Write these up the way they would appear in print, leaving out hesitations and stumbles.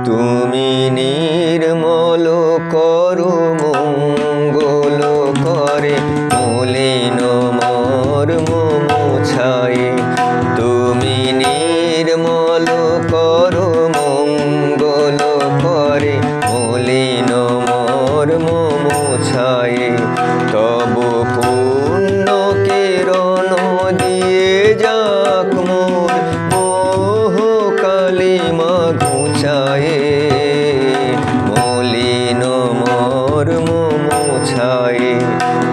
তুমি নির্মল করো মঙ্গল করে মলিন মর্ম মুছায়ে। তুমি নির্মল করো মঙ্গল করে মলিন মর্ম মুছায়ে। তব পূর্ণ কিরণ দিয়ে যাক মোর মোহ কালিমা ঘুচায়ে। মলিন মর্ম মুছায়ে।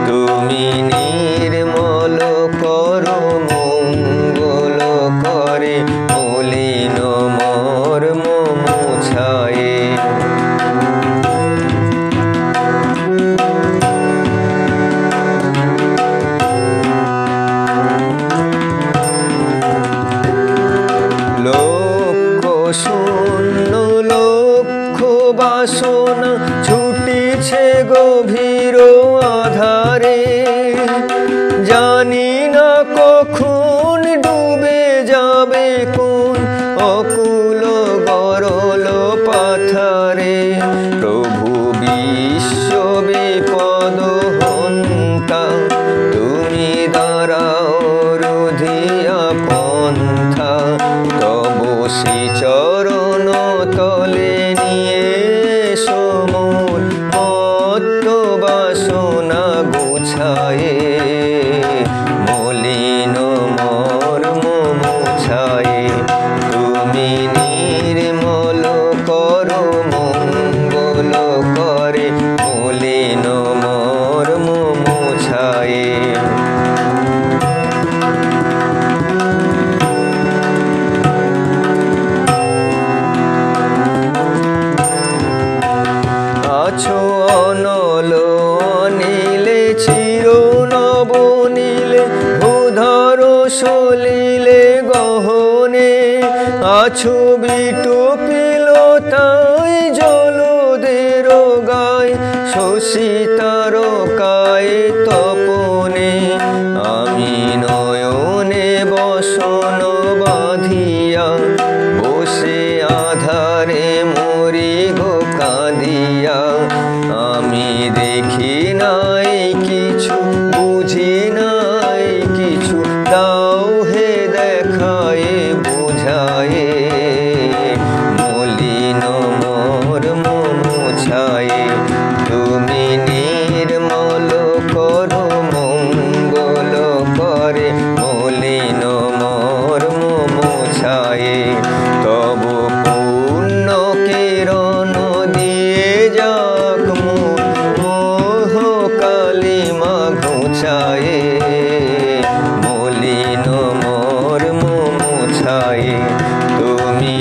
তুমি নির্মল করো মঙ্গল করে মলিন মর্ম মুছায়ে। লক্ষ শূন্য লক্ষ বাসনা ছুটিছে গভীর আধারে। জানি না কখন ডুবে যাবে কোন অকুল গরল পাথারে। প্রভু বিশ্ব বিপদ হন্তা তুমি দাঁড়াও রুধিয়া পন্থা। তব শ্রীচরণ তলে নিয়ে সমর মত্ত বাসনা গুছায়ে। মলিন মর্ম মুছায়ে। তুমি নির্মল করো মঙ্গল করে মলিন মর্ম মুছায়ে। আছো অনল নীলে চির নবনীলে ভূধর সলিলে গহনে। আছো বিটুপিল তাই জলদের গায় শশী তারকায় তপনে। আমি নয়নে বসন বাঁধিয়া বসে আধারে মরি গো কাঁদিয়া। আমি দেখি নাই কিছু বুঝি নাই কিছু দাও হে দেখায় বুঝায়ে। মলিন মর্ম মুছায়ে। তুমি নির্মল করো মঙ্গল করে মলিন মর্ম মুছায়ে। তব পূর্ণ কিরণ দিয়ে যাক মোর মোহ কালিমা ঘুচায়ে। মলিন মর্ম মুছায়ে। তুমি